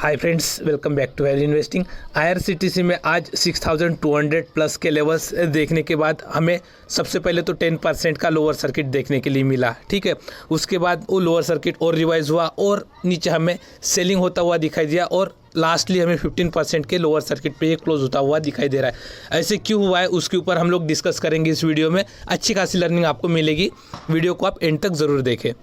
Hi friends, welcome back to value investing. IRCTC में आज 6200 plus के लेवल्स देखने के बाद हमें सबसे पहले तो 10% का लोअर सर्किट देखने के लिए मिला। ठीक है, उसके बाद वो लोअर सर्किट और रिवाइज हुआ और नीचे हमें सेलिंग होता हुआ दिखाई दिया और लास्टली हमें 15% के लोअर सर्किट पे क्लोज होता हुआ दिखाई दे रहा है। ऐसे क्यों हुआ है उसके ऊपर हम लोग डिस्कस करेंगे इस वीडियो में। अच्छी खासी लर्निंग आपको मिलेगी, वीडियो को आप एंड तक ज़रूर देखें।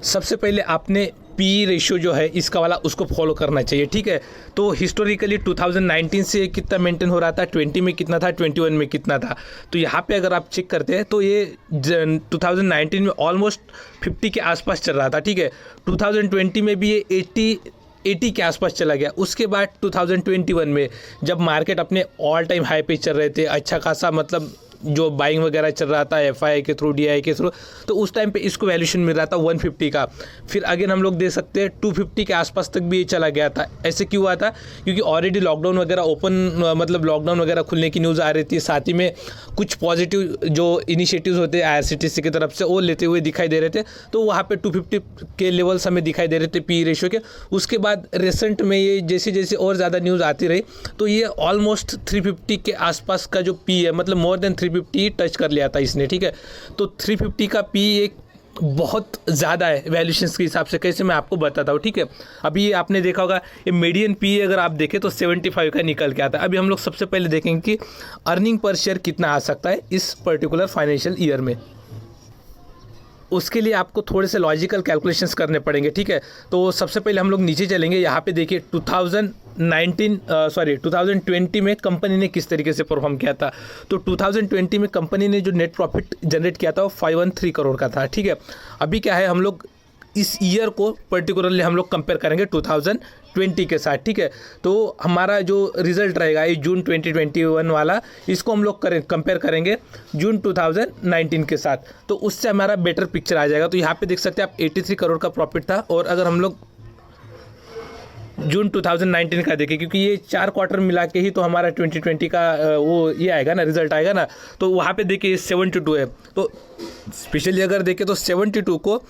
सबसे पहले आपने पी रेशियो जो है इसका वाला उसको फॉलो करना चाहिए। ठीक है, तो हिस्टोरिकली 2019 से कितना मेंटेन हो रहा था, 20 में कितना था, 21 में कितना था। तो यहाँ पे अगर आप चेक करते हैं तो ये 2019 में ऑलमोस्ट 50 के आसपास चल रहा था। ठीक है, 2020 में भी ये 80 के आसपास चला गया। उसके बाद 2021 में जब मार्केट अपने ऑल टाइम हाई पे चल रहे थे, अच्छा खासा मतलब जो बाइंग वगैरह चल रहा था FI के थ्रू, DI के थ्रू, तो उस टाइम पे इसको वैल्यूशन मिल रहा था 150 का। फिर अगेन हम लोग दे सकते हैं 250 के आसपास तक भी ये चला गया था। ऐसे क्यों हुआ था? क्योंकि ऑलरेडी लॉकडाउन वगैरह मतलब लॉकडाउन वगैरह खुलने की न्यूज़ आ रही थी। साथ ही में कुछ पॉजिटिव जो इनिशिएटिव्स होते हैं IRCTC की तरफ से वो लेते हुए दिखाई दे रहे थे। तो वहाँ पर 250 के लेवल्स हमें दिखाई दे रहे थे पी रेशियो के। उसके बाद रिसेंट में ये जैसे जैसे और ज़्यादा न्यूज़ आती रही तो ये ऑलमोस्ट 350 के आसपास का जो पी है, मतलब मोर देन 350 टच कर लिया था इसने। ठीक है, तो 350 का पी एक बहुत ज़्यादा है वैल्यूशंस के हिसाब से। कैसे मैं आपको बताता हूँ। ठीक है, अभी ये आपने देखा होगा ये मीडियन पी अगर आप देखें तो 75 का निकल के आता है। अभी हम लोग सबसे पहले देखेंगे कि अर्निंग पर शेयर कितना आ सकता है इस पर्टिकुलर फाइनेंशियल ईयर में। उसके लिए आपको थोड़े से लॉजिकल कैलकुलेशंस करने पड़ेंगे। ठीक है, तो सबसे पहले हम लोग नीचे चलेंगे। यहाँ पे देखिए 2020 में कंपनी ने किस तरीके से परफॉर्म किया था। तो 2020 में कंपनी ने जो नेट प्रॉफिट जनरेट किया था वो 513 करोड़ का था। ठीक है, अभी क्या है, हम लोग इस ईयर को पर्टिकुलरली हम लोग कंपेयर करेंगे 2020 के साथ। ठीक है, तो हमारा जो रिजल्ट रहेगा ये जून 2021 वाला, इसको हम लोग कंपेयर करेंगे जून 2019 के साथ, तो उससे हमारा बेटर पिक्चर आ जाएगा। तो यहाँ पे देख सकते हैं आप 83 करोड़ का प्रॉफिट था। और अगर हम लोग जून 2019 का देखें, क्योंकि ये 4 क्वार्टर मिला के ही तो हमारा 2020 का वो ये आएगा ना, रिजल्ट आएगा ना, तो वहाँ पे देखिए 72 है। तो स्पेशली अगर देखें तो 72 को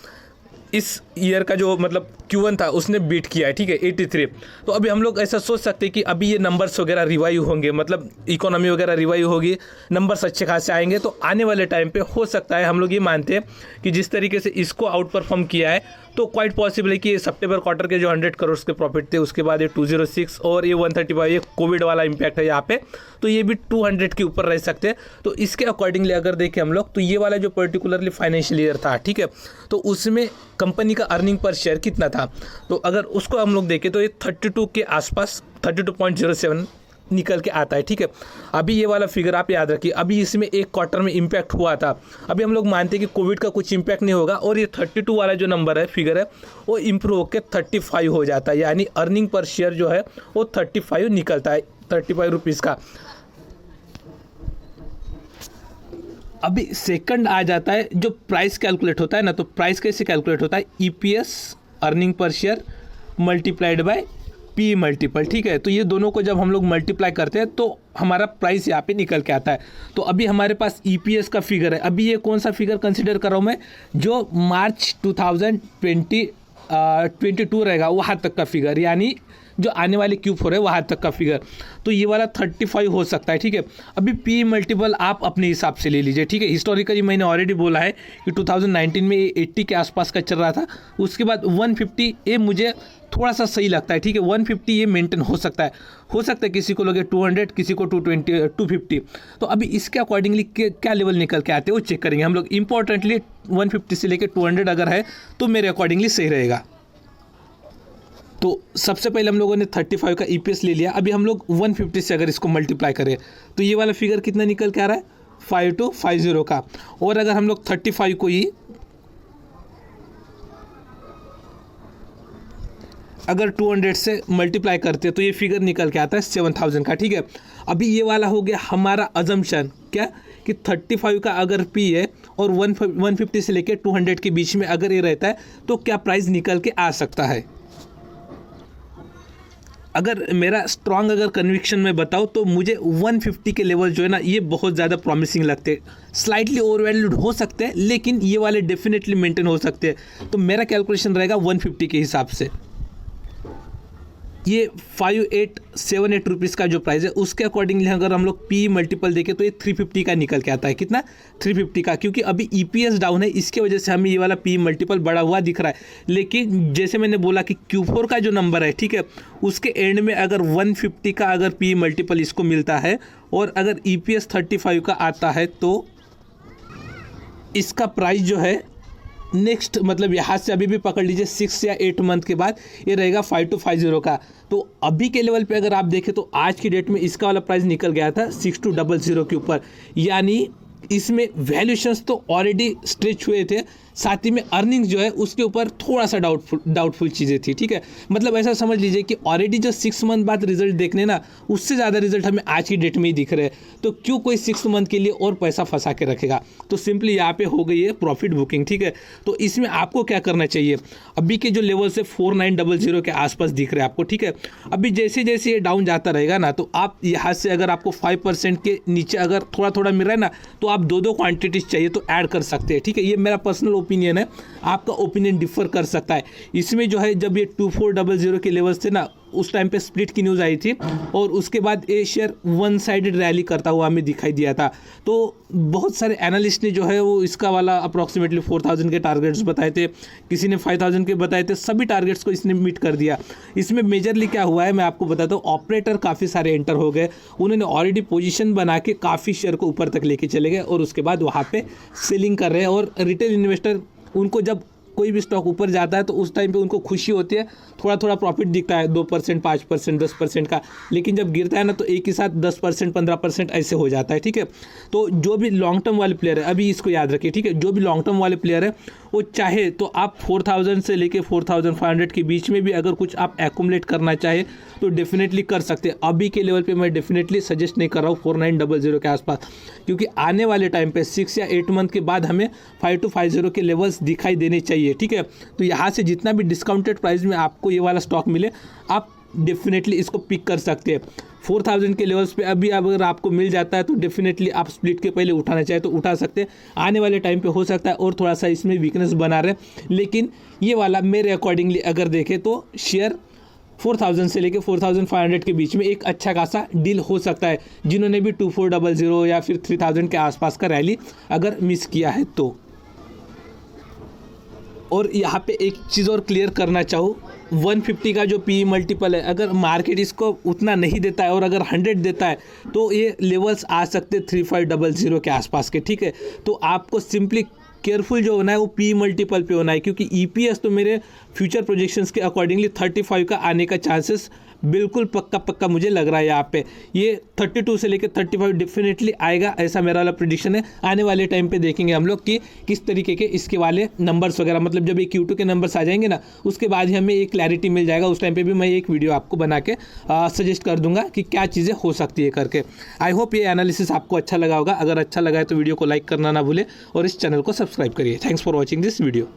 इस ईयर का जो मतलब Q1 था उसने बीट किया है। ठीक है, 83। तो अभी हम लोग ऐसा सोच सकते हैं कि अभी ये नंबर्स वगैरह रिवाइव होंगे, मतलब इकोनॉमी वगैरह रिवाइव होगी, नंबर्स अच्छे खासे आएंगे। तो आने वाले टाइम पे हो सकता है, हम लोग ये मानते हैं कि जिस तरीके से इसको आउट परफॉर्म किया है तो क्वाइट पॉसिबल है कि सितंबर क्वार्टर के जो 100 करोड़ के प्रॉफिट थे, उसके बाद ये 206 और ये 135, ये कोविड वाला इम्पैक्ट है यहाँ पे, तो ये भी 200 के ऊपर रह सकते हैं। तो इसके अकॉर्डिंगली अगर देखें हम लोग तो ये वाला जो पर्टिकुलरली फाइनेंशियल ईयर था, ठीक है, तो उसमें कंपनी का अर्निंग पर शेयर कितना था। तो अगर उसको हम लोग देखें तो ये 32 के आसपास 32.07 निकल के आता है। ठीक है, अभी ये वाला फिगर आप याद रखिए, अभी इसमें एक क्वार्टर में इम्पैक्ट हुआ था। अभी हम लोग मानते हैं कि कोविड का कुछ इम्पैक्ट नहीं होगा और ये 32 वाला जो नंबर है, फिगर है, वो इम्प्रूव होकर 35 हो जाता है। यानी अर्निंग पर शेयर जो है वो 35 निकलता है, 35 रुपीज़ का। अभी सेकंड आ जाता है जो प्राइस कैलकुलेट होता है ना, तो प्राइस कैसे कैलकुलेट होता है, EPS earning per share multiplied by P multiple. ठीक है, तो ये दोनों को जब हम लोग मल्टीप्लाई करते हैं तो हमारा प्राइस यहाँ पे निकल के आता है। तो अभी हमारे पास EPS का फिगर है। अभी ये कौन सा फिगर कंसिडर कर रहा हूँ मैं, जो मार्च 2022 रहेगा वहाँ तक का फिगर, यानी जो आने वाले Q4 है वहाँ तक का फिगर। तो ये वाला 35 हो सकता है। ठीक है, अभी पी मल्टीपल आप अपने हिसाब से ले लीजिए। ठीक है, हिस्टोरिकली मैंने ऑलरेडी बोला है कि 2019 में 80 के आसपास का चल रहा था। उसके बाद 150 ये मुझे थोड़ा सा सही लगता है। ठीक है, 150 ये मेंटेन हो सकता है किसी को लगे 200, किसी को 220, 250। तो अभी इसके अकॉर्डिंगली क्या लेवल निकल के आते हैं वो चेक करेंगे हम लोग। इंपॉर्टेंटली 150 से लेकर 200 अगर है तो मेरे अकॉर्डिंगली सही रहेगा। तो सबसे पहले हम लोगों ने 35 का EPS ले लिया। अभी हम लोग 150 से अगर इसको मल्टीप्लाई करें तो ये वाला फिगर कितना निकल के आ रहा है, 5250 का। और अगर हम लोग 35 को ही अगर 200 से मल्टीप्लाई करते हैं तो ये फिगर निकल के आता है 7000 का। ठीक है, अभी ये वाला हो गया हमारा अजम्पशन, क्या कि 35 का अगर पी है और 150 से लेकर 200 के बीच में अगर ये रहता है तो क्या प्राइस निकल के आ सकता है। अगर मेरा स्ट्रॉन्ग अगर कन्विक्शन में बताऊँ तो मुझे 150 के लेवल जो है ना ये बहुत ज़्यादा प्रॉमिसिंग लगते हैं। स्लाइटली ओवरवैल्यूड हो सकते हैं लेकिन ये वाले डेफिनेटली मेंटेन हो सकते हैं। तो मेरा कैलकुलेशन रहेगा 150 के हिसाब से। ये 5878 रुपीज़ का जो प्राइस है उसके अकॉर्डिंगली अगर हम लोग पी मल्टीपल देखें तो ये 350 का निकल के आता है। कितना? 350 का, क्योंकि अभी ईपीएस डाउन है, इसके वजह से हमें ये वाला पी मल्टीपल बढ़ा हुआ दिख रहा है। लेकिन जैसे मैंने बोला कि Q4 का जो नंबर है, ठीक है, उसके एंड में अगर 150 का अगर पी मल्टीपल इसको मिलता है और अगर ईपीएस 35 का आता है तो इसका प्राइस जो है नेक्स्ट मतलब यहाँ से अभी भी पकड़ लीजिए 6 या 8 मंथ के बाद ये रहेगा 5250 का। तो अभी के लेवल पे अगर आप देखें तो आज की डेट में इसका वाला प्राइस निकल गया था 6200 के ऊपर, यानी इसमें वैल्यूशंस तो ऑलरेडी स्ट्रेच हुए थे, साथ ही में अर्निंग्स जो है उसके ऊपर थोड़ा सा डाउटफुल चीज़ें थी। ठीक है, मतलब ऐसा समझ लीजिए कि ऑलरेडी जो 6 मंथ बाद रिजल्ट देखने ना, उससे ज़्यादा रिजल्ट हमें आज की डेट में ही दिख रहे हैं। तो क्यों कोई 6 मंथ के लिए और पैसा फंसा के रखेगा? तो सिंपली यहाँ पे हो गई है प्रॉफिट बुकिंग। ठीक है, तो इसमें आपको क्या करना चाहिए, अभी के जो लेवल से 4900 के आसपास दिख रहे हैं आपको। ठीक है, अभी जैसे जैसे ये डाउन जाता रहेगा ना, तो आप यहाँ से अगर आपको 5% के नीचे अगर थोड़ा थोड़ा मिल रहा है ना, तो आप 2 क्वांटिटीज चाहिए तो ऐड कर सकते हैं। ठीक है, ये मेरा पर्सनल ओपिनियन है, आपका ओपिनियन डिफर कर सकता है। इसमें जो है जब ये 2400 के लेवल्स थे ना, उस टाइम पे स्प्लिट की न्यूज़ आई थी और उसके बाद ये शेयर वन साइडेड रैली करता हुआ हमें दिखाई दिया था। तो बहुत सारे एनालिस्ट ने जो है वो इसका वाला अप्रॉक्सीमेटली 4000 के टारगेट्स बताए थे, किसी ने 5000 के बताए थे, सभी टारगेट्स को इसने मीट कर दिया। इसमें मेजरली क्या हुआ है मैं आपको बताता हूँ, ऑपरेटर काफ़ी सारे एंटर हो गए, उन्होंने ऑलरेडी पोजीशन बना के काफ़ी शेयर को ऊपर तक लेके चले गए और उसके बाद वहाँ पे सेलिंग कर रहे हैं। और रिटेल इन्वेस्टर उनको जब कोई भी स्टॉक ऊपर जाता है तो उस टाइम पे उनको खुशी होती है, थोड़ा थोड़ा प्रॉफिट दिखता है 2%, 5%, 10% का, लेकिन जब गिरता है ना तो एक ही साथ 10%, 15% ऐसे हो जाता है। ठीक है, तो जो भी लॉन्ग टर्म वाले प्लेयर है, अभी इसको याद रखिए। ठीक है, जो भी लॉन्ग टर्म वाले प्लेयर है वो चाहे तो आप 4000 से लेके 4500 के बीच में भी अगर कुछ आप एक्यूमुलेट करना चाहे तो डेफिनेटली कर सकते हैं। अभी के लेवल पे मैं डेफिनेटली सजेस्ट नहीं कर रहा हूँ 4900 के आसपास, क्योंकि आने वाले टाइम पे 6 या 8 मंथ के बाद हमें 5250 के लेवल्स दिखाई देने चाहिए। ठीक है, तो यहाँ से जितना भी डिस्काउंटेड प्राइस में आपको ये वाला स्टॉक मिले, आप डेफिनेटली इसको पिक कर सकते हैं। 4000 के लेवल्स पे अभी अगर आपको मिल जाता है तो डेफिनेटली आप स्प्लिट के पहले उठाना चाहे तो उठा सकते हैं। आने वाले टाइम पे हो सकता है और थोड़ा सा इसमें वीकनेस बना रहे, लेकिन ये वाला मेरे अकॉर्डिंगली अगर देखें तो शेयर 4000 से लेके 4500 के बीच में एक अच्छा खासा डील हो सकता है, जिन्होंने भी 2400 या फिर 3000 के आसपास का रैली अगर मिस किया है तो। और यहाँ पे एक चीज़ और क्लियर करना चाहूँ, 150 का जो पी मल्टीपल है, अगर मार्केट इसको उतना नहीं देता है और अगर 100 देता है तो ये लेवल्स आ सकते 3500 के आसपास के। ठीक है, तो आपको सिंपली केयरफुल जो होना है वो पी मल्टीपल पे होना है, क्योंकि ईपीएस तो मेरे फ्यूचर प्रोजेक्शंस के अकॉर्डिंगली 35 का आने का चांसेस बिल्कुल पक्का मुझे लग रहा है। यहाँ पे ये 32 से लेकर 35 डेफिनेटली आएगा, ऐसा मेरा वाला प्रेडिक्शन है। आने वाले टाइम पे देखेंगे हम लोग कि किस तरीके के इसके वाले नंबर्स वगैरह, मतलब जब ये Q2 के नंबर्स आ जाएंगे ना, उसके बाद ही हमें एक क्लैरिटी मिल जाएगा। उस टाइम पे भी मैं एक वीडियो आपको बना के सजेस्ट कर दूंगा कि क्या चीज़ें हो सकती है करके। आई होप ये एनालिसिस आपको अच्छा लगा होगा। अगर अच्छा लगा है तो वीडियो को लाइक करना ना भूले और इस चैनल को सब्सक्राइब करिए। Thanks for watching this video.